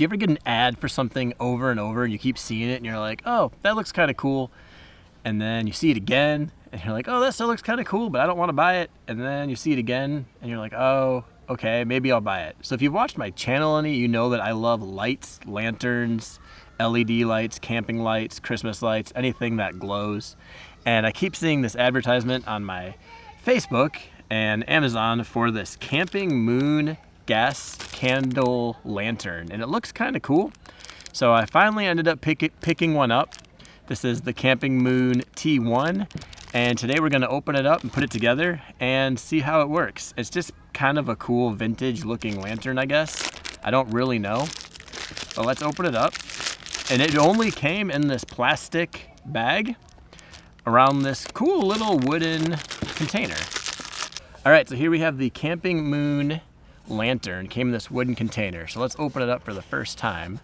Do you ever get an ad for something over and over and you keep seeing it and you're like, oh, that looks kind of cool. And then you see it again and you're like, oh, that still looks kind of cool, but I don't want to buy it. And then you see it again and you're like, oh, okay, maybe I'll buy it. So if you've watched my channel any, you know that I love lights, lanterns, LED lights, camping lights, Christmas lights, anything that glows. And I keep seeing this advertisement on my Facebook and Amazon for this CAMPINGMOON gas candle lantern, and it looks kind of cool. So I finally ended up picking one up. This is the CAMPINGMOON T1, and today we're going to open it up and put it together and see how it works. It's just kind of a cool vintage looking lantern, I guess. I don't really know, but let's open it up. And it only came in this plastic bag around this cool little wooden container. All right, so here we have the CAMPINGMOON lantern. Came in this wooden container. So let's open it up for the first time,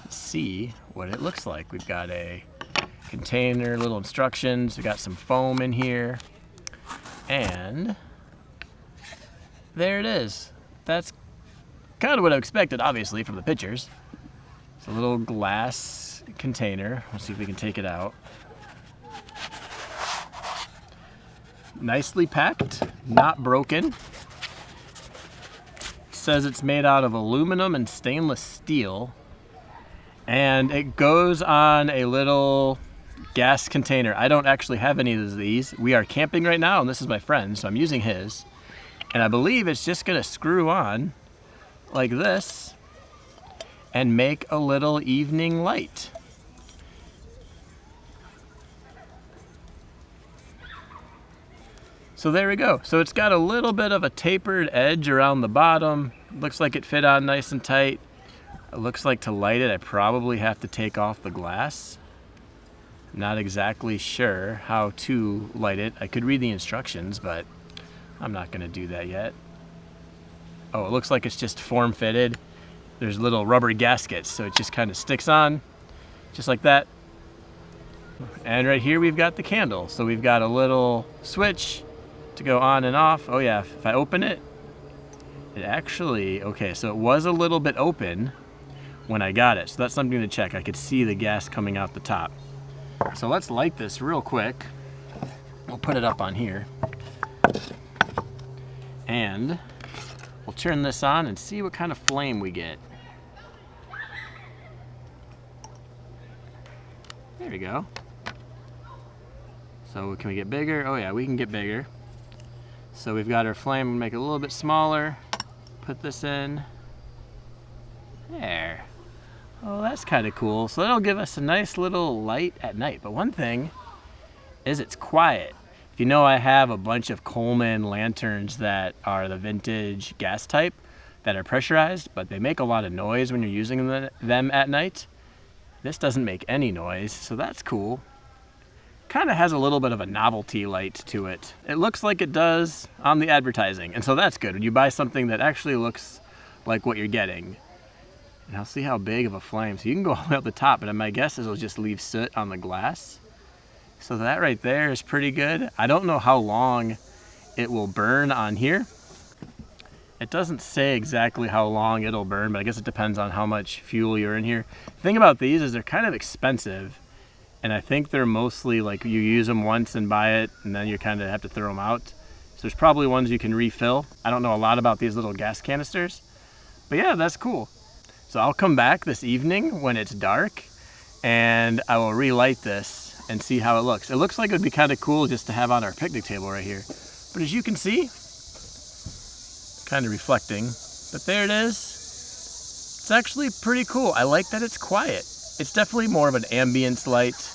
see what it looks like. We've got a container, little instructions. We got some foam in here, and there it is. That's kind of what I expected, obviously, from the pictures. It's a little glass container. Let's see if we can take it out. Nicely packed, not broken. Says it's made out of aluminum and stainless steel, and it goes on a little gas container. I don't actually have any of these. We are camping right now, and this is my friend, so I'm using his, and I believe it's just gonna screw on like this and make a little evening light. So there we go. So it's got a little bit of a tapered edge around the bottom. Looks like it fit on nice and tight. It looks like to light it, I probably have to take off the glass. Not exactly sure how to light it. I could read the instructions, but I'm not gonna do that yet. Oh, it looks like it's just form fitted. There's little rubber gaskets, so it just kind of sticks on, just like that. And right here we've got the candle. So we've got a little switch to go on and off. Oh yeah, if I open it, it actually, okay, so it was a little bit open when I got it. So that's something to check. I could see the gas coming out the top. So let's light this real quick. We'll put it up on here. And we'll turn this on and see what kind of flame we get. There we go. So can we get bigger? Oh yeah, we can get bigger. So we've got our flame, we'll make it a little bit smaller. Put this in. There. Oh, that's kind of cool. So that'll give us a nice little light at night. But one thing is it's quiet. If you know, I have a bunch of Coleman lanterns that are the vintage gas type that are pressurized, but they make a lot of noise when you're using them at night. This doesn't make any noise, so that's cool. Kind of has a little bit of a novelty light to it. It looks like it does on the advertising, and so that's good when you buy something that actually looks like what you're getting. And I'll see how big of a flame. So you can go all the way up the top, but my guess is it'll just leave soot on the glass. So that right there is pretty good. I don't know how long it will burn on here. It doesn't say exactly how long it'll burn, but I guess it depends on how much fuel you're in here. The thing about these is they're kind of expensive. And I think they're mostly like you use them once and buy it, and then you kind of have to throw them out. So there's probably ones you can refill. I don't know a lot about these little gas canisters, but yeah, that's cool. So I'll come back this evening when it's dark, and I will relight this and see how it looks. It looks like it would be kind of cool just to have on our picnic table right here. But as you can see, kind of reflecting, but there it is. It's actually pretty cool. I like that it's quiet. It's definitely more of an ambience light.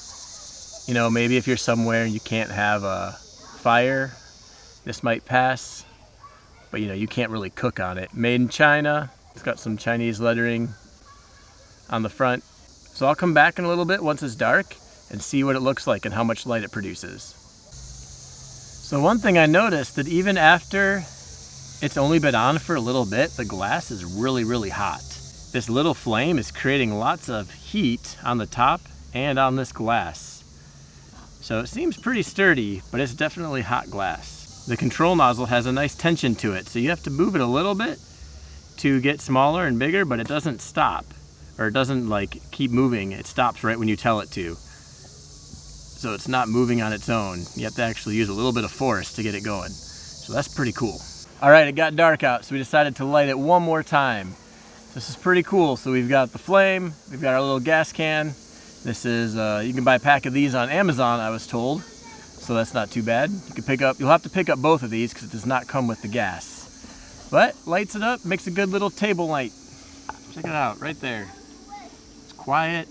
You know, maybe if you're somewhere and you can't have a fire, this might pass. But you know, you can't really cook on it. Made in China. It's got some Chinese lettering on the front. So I'll come back in a little bit once it's dark and see what it looks like and how much light it produces. So one thing I noticed that even after it's only been on for a little bit, the glass is really, really hot. This little flame is creating lots of heat on the top and on this glass. So it seems pretty sturdy, but it's definitely hot glass. The control nozzle has a nice tension to it, so you have to move it a little bit to get smaller and bigger, but it doesn't stop. or it doesn't like keep moving. It stops right when you tell it to. So it's not moving on its own. You have to actually use a little bit of force to get it going. So that's pretty cool. All right, it got dark out, so we decided to light it one more time. This is pretty cool. So we've got the flame, we've got our little gas can. This is, you can buy a pack of these on Amazon, I was told. So that's not too bad. You'll have to pick up both of these because it does not come with the gas. But lights it up, makes a good little table light. Check it out, right there. It's quiet.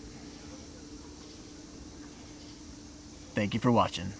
Thank you for watching.